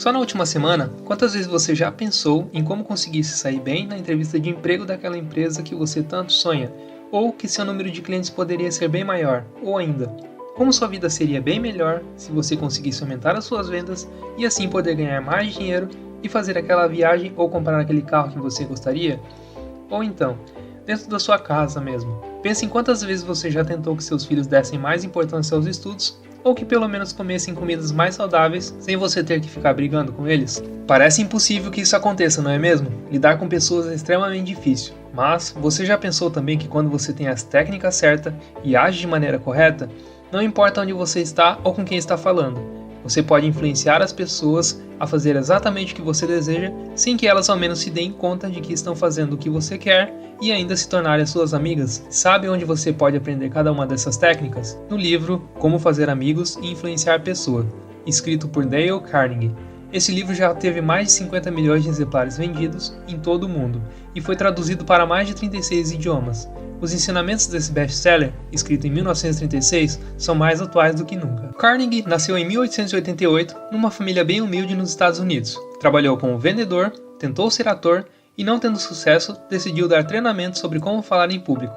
Só na última semana, quantas vezes você já pensou em como conseguir se sair bem na entrevista de emprego daquela empresa que você tanto sonha? Ou que seu número de clientes poderia ser bem maior? Ou ainda, como sua vida seria bem melhor se você conseguisse aumentar as suas vendas e assim poder ganhar mais dinheiro e fazer aquela viagem ou comprar aquele carro que você gostaria? Ou então, dentro da sua casa mesmo, pense em quantas vezes você já tentou que seus filhos dessem mais importância aos estudos ou que pelo menos comessem comidas mais saudáveis sem você ter que ficar brigando com eles? Parece impossível que isso aconteça, não é mesmo? Lidar com pessoas é extremamente difícil, mas você já pensou também que quando você tem as técnicas certas e age de maneira correta, não importa onde você está ou com quem está falando, você pode influenciar as pessoas a fazer exatamente o que você deseja sem que elas ao menos se deem conta de que estão fazendo o que você quer e ainda se tornarem suas amigas? Sabe onde você pode aprender cada uma dessas técnicas? No livro Como Fazer Amigos e Influenciar Pessoas, escrito por Dale Carnegie. Esse livro já teve mais de 50 milhões de exemplares vendidos em todo o mundo e foi traduzido para mais de 36 idiomas. Os ensinamentos desse best-seller, escrito em 1936, são mais atuais do que nunca. Carnegie nasceu em 1888 numa família bem humilde nos Estados Unidos. Trabalhou como vendedor, tentou ser ator e, não tendo sucesso, decidiu dar treinamento sobre como falar em público.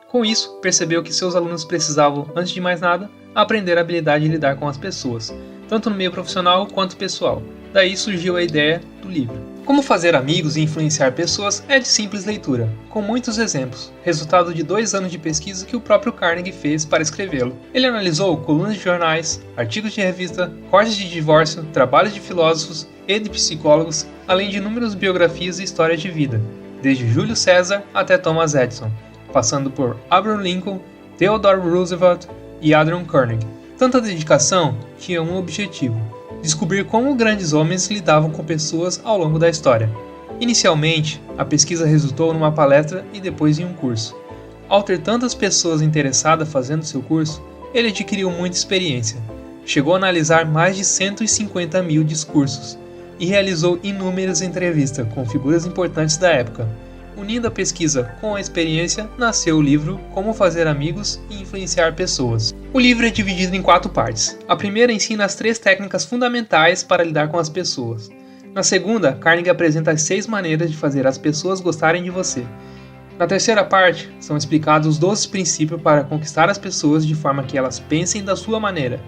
Com isso, percebeu que seus alunos precisavam, antes de mais nada, aprender a habilidade de lidar com as pessoas, tanto no meio profissional quanto pessoal. Daí surgiu a ideia do livro. Como fazer amigos e influenciar pessoas é de simples leitura, com muitos exemplos, resultado de 2 anos de pesquisa que o próprio Carnegie fez para escrevê-lo. Ele analisou colunas de jornais, artigos de revista, cortes de divórcio, trabalhos de filósofos e de psicólogos, além de inúmeras biografias e histórias de vida, desde Júlio César até Thomas Edison, passando por Abraham Lincoln, Theodore Roosevelt e Andrew Carnegie. Tanta dedicação tinha um objetivo: descobrir como grandes homens lidavam com pessoas ao longo da história. Inicialmente, a pesquisa resultou numa palestra e depois em um curso. Ao ter tantas pessoas interessadas fazendo seu curso, ele adquiriu muita experiência. Chegou a analisar mais de 150 mil discursos e realizou inúmeras entrevistas com figuras importantes da época. Unindo a pesquisa com a experiência, nasceu o livro Como Fazer Amigos e Influenciar Pessoas. O livro é dividido em 4 partes. A primeira ensina as 3 técnicas fundamentais para lidar com as pessoas. Na segunda, Carnegie apresenta as 6 maneiras de fazer as pessoas gostarem de você. Na terceira parte, são explicados os 12 princípios para conquistar as pessoas de forma que elas pensem da sua maneira.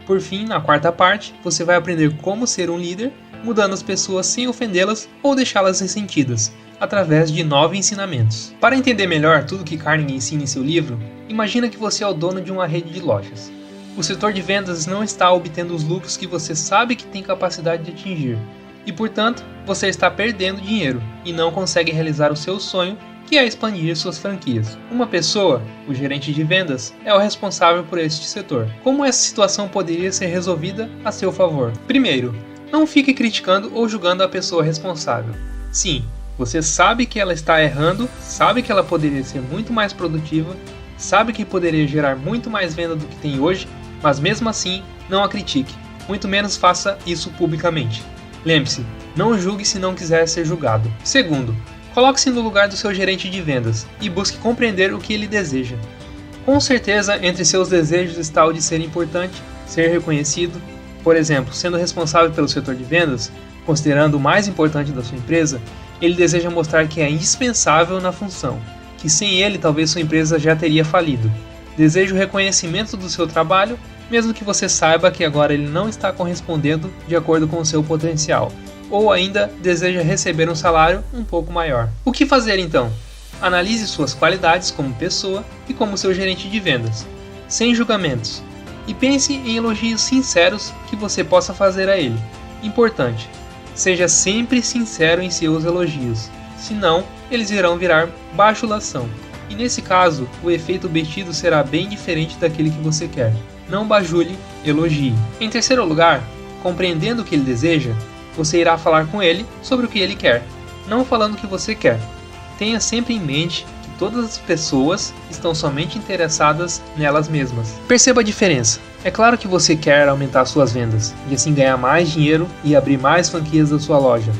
Por fim, na quarta parte, você vai aprender como ser um líder, mudando as pessoas sem ofendê-las ou deixá-las ressentidas, através de 9 ensinamentos. Para entender melhor tudo que Carnegie ensina em seu livro, imagina que você é o dono de uma rede de lojas. O setor de vendas não está obtendo os lucros que você sabe que tem capacidade de atingir, e portanto, você está perdendo dinheiro e não consegue realizar o seu sonho, que é expandir suas franquias. Uma pessoa, o gerente de vendas, é o responsável por este setor. Como essa situação poderia ser resolvida a seu favor? Primeiro, não fique criticando ou julgando a pessoa responsável. Sim, você sabe que ela está errando, sabe que ela poderia ser muito mais produtiva, sabe que poderia gerar muito mais venda do que tem hoje, mas mesmo assim, não a critique, muito menos faça isso publicamente. Lembre-se, não julgue se não quiser ser julgado. Segundo, coloque-se no lugar do seu gerente de vendas e busque compreender o que ele deseja. Com certeza, entre seus desejos está o de ser importante, ser reconhecido. Por exemplo, sendo responsável pelo setor de vendas, considerando o mais importante da sua empresa, ele deseja mostrar que é indispensável na função, que sem ele talvez sua empresa já teria falido. Deseja o reconhecimento do seu trabalho, mesmo que você saiba que agora ele não está correspondendo de acordo com o seu potencial, ou ainda deseja receber um salário um pouco maior. O que fazer então? Analise suas qualidades como pessoa e como seu gerente de vendas, sem julgamentos, e pense em elogios sinceros que você possa fazer a ele. Importante: seja sempre sincero em seus elogios, senão eles irão virar bajulação. E nesse caso, o efeito obtido será bem diferente daquele que você quer. Não bajule, elogie. Em terceiro lugar, compreendendo o que ele deseja, você irá falar com ele sobre o que ele quer, não falando o que você quer. Tenha sempre em mente que todas as pessoas estão somente interessadas nelas mesmas. Perceba a diferença. É claro que você quer aumentar suas vendas e assim ganhar mais dinheiro e abrir mais franquias da sua loja.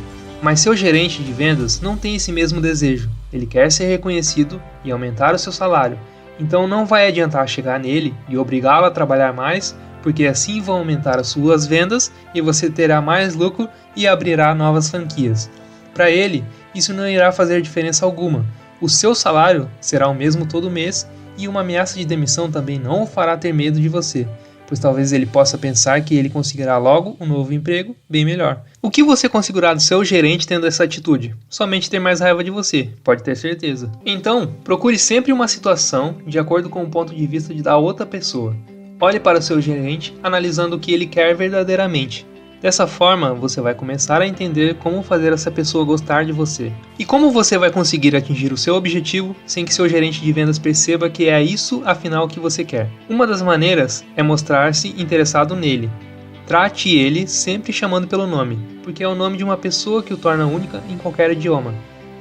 Mas seu gerente de vendas não tem esse mesmo desejo. Ele quer ser reconhecido e aumentar o seu salário. Então não vai adiantar chegar nele e obrigá-lo a trabalhar mais porque assim vão aumentar as suas vendas e você terá mais lucro e abrirá novas franquias. Para ele, isso não irá fazer diferença alguma. O seu salário será o mesmo todo mês e uma ameaça de demissão também não o fará ter medo de você, pois talvez ele possa pensar que ele conseguirá logo um novo emprego bem melhor. O que você conseguirá do seu gerente tendo essa atitude? Somente ter mais raiva de você, pode ter certeza. Então, procure sempre uma situação de acordo com o ponto de vista da outra pessoa. Olhe para o seu gerente analisando o que ele quer verdadeiramente. Dessa forma, você vai começar a entender como fazer essa pessoa gostar de você. E como você vai conseguir atingir o seu objetivo sem que seu gerente de vendas perceba que é isso afinal que você quer. Uma das maneiras é mostrar-se interessado nele. Trate ele sempre chamando pelo nome, porque é o nome de uma pessoa que o torna única em qualquer idioma.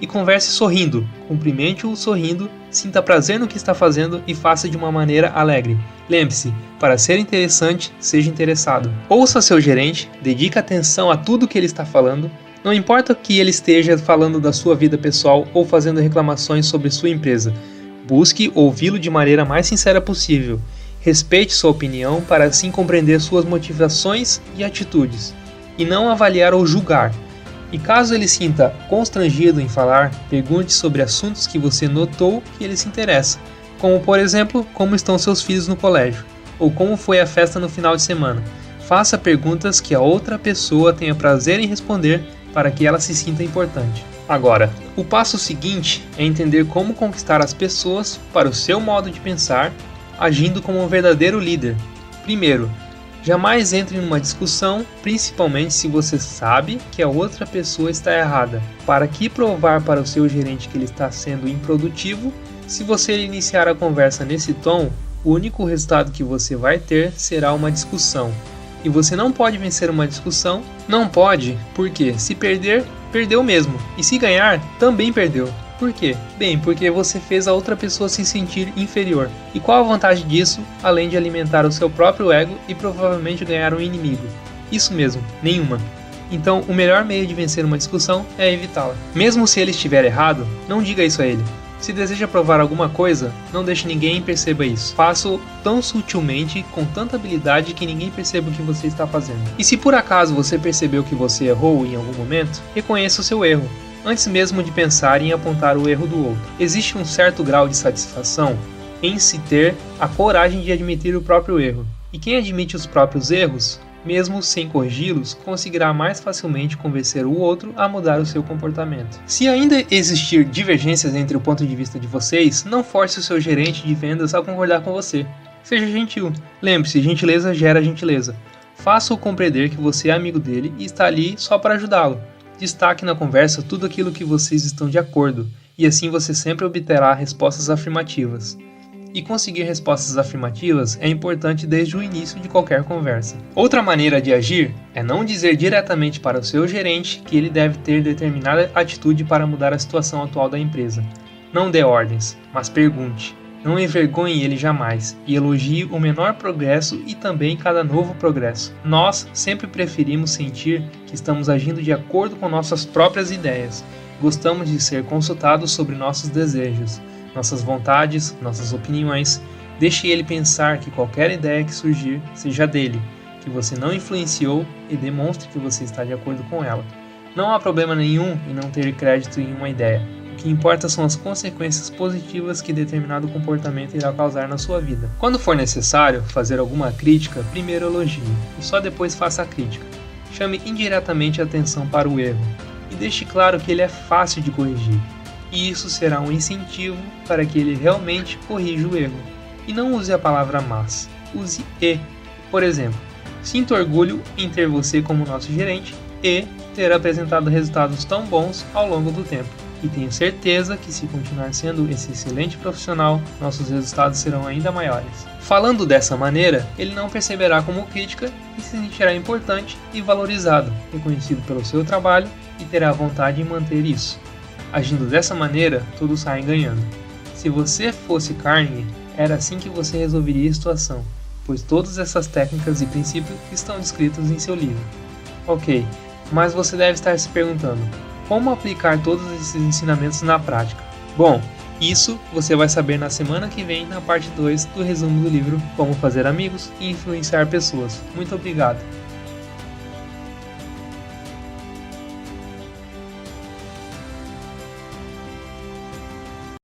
E converse sorrindo, cumprimente-o sorrindo, sinta prazer no que está fazendo e faça de uma maneira alegre. Lembre-se, para ser interessante, seja interessado. Ouça seu gerente, dedique atenção a tudo que ele está falando, não importa que ele esteja falando da sua vida pessoal ou fazendo reclamações sobre sua empresa. Busque ouvi-lo de maneira mais sincera possível. Respeite sua opinião para assim compreender suas motivações e atitudes, e não avaliar ou julgar. E caso ele sinta constrangido em falar, pergunte sobre assuntos que você notou que ele se interessa, como por exemplo, como estão seus filhos no colégio, ou como foi a festa no final de semana. Faça perguntas que a outra pessoa tenha prazer em responder para que ela se sinta importante. Agora, o passo seguinte é entender como conquistar as pessoas para o seu modo de pensar, agindo como um verdadeiro líder. Primeiro, jamais entre numa discussão, principalmente se você sabe que a outra pessoa está errada. Para que provar para o seu gerente que ele está sendo improdutivo? Se você iniciar a conversa nesse tom, o único resultado que você vai ter será uma discussão. E você não pode vencer uma discussão? Não pode, porque se perder, perdeu mesmo. E se ganhar, também perdeu. Por quê? Bem, porque você fez a outra pessoa se sentir inferior. E qual a vantagem disso, além de alimentar o seu próprio ego e provavelmente ganhar um inimigo? Isso mesmo, nenhuma. Então, o melhor meio de vencer uma discussão é evitá-la. Mesmo se ele estiver errado, não diga isso a ele. Se deseja provar alguma coisa, não deixe ninguém perceba isso. Faça-o tão sutilmente, com tanta habilidade que ninguém perceba o que você está fazendo. E se por acaso você percebeu que você errou em algum momento, reconheça o seu erro, antes mesmo de pensar em apontar o erro do outro. Existe um certo grau de satisfação em se ter a coragem de admitir o próprio erro. E quem admite os próprios erros, mesmo sem corrigi-los, conseguirá mais facilmente convencer o outro a mudar o seu comportamento. Se ainda existir divergências entre o ponto de vista de vocês, não force o seu gerente de vendas a concordar com você. Seja gentil. Lembre-se, gentileza gera gentileza. Faça-o compreender que você é amigo dele e está ali só para ajudá-lo. Destaque na conversa tudo aquilo que vocês estão de acordo, e assim você sempre obterá respostas afirmativas. E conseguir respostas afirmativas é importante desde o início de qualquer conversa. Outra maneira de agir é não dizer diretamente para o seu gerente que ele deve ter determinada atitude para mudar a situação atual da empresa. Não dê ordens, mas pergunte. Não envergonhe ele jamais e elogie o menor progresso e também cada novo progresso. Nós sempre preferimos sentir que estamos agindo de acordo com nossas próprias ideias. Gostamos de ser consultados sobre nossos desejos, nossas vontades, nossas opiniões. Deixe ele pensar que qualquer ideia que surgir seja dele, que você não influenciou e demonstre que você está de acordo com ela. Não há problema nenhum em não ter crédito em uma ideia. O que importa são as consequências positivas que determinado comportamento irá causar na sua vida. Quando for necessário fazer alguma crítica, primeiro elogie e só depois faça a crítica. Chame indiretamente a atenção para o erro e deixe claro que ele é fácil de corrigir. E isso será um incentivo para que ele realmente corrija o erro. E não use a palavra mas, use e. Por exemplo, sinto orgulho em ter você como nosso gerente e ter apresentado resultados tão bons ao longo do tempo. E tenho certeza que se continuar sendo esse excelente profissional, nossos resultados serão ainda maiores. Falando dessa maneira, ele não perceberá como crítica e se sentirá importante e valorizado, reconhecido pelo seu trabalho e terá vontade em manter isso. Agindo dessa maneira, todos saem ganhando. Se você fosse Carnegie, era assim que você resolveria a situação, pois todas essas técnicas e princípios estão descritos em seu livro. Ok, mas você deve estar se perguntando, como aplicar todos esses ensinamentos na prática? Bom, Isso você vai saber na semana que vem, na parte 2 do resumo do livro Como Fazer Amigos e Influenciar Pessoas. Muito obrigado!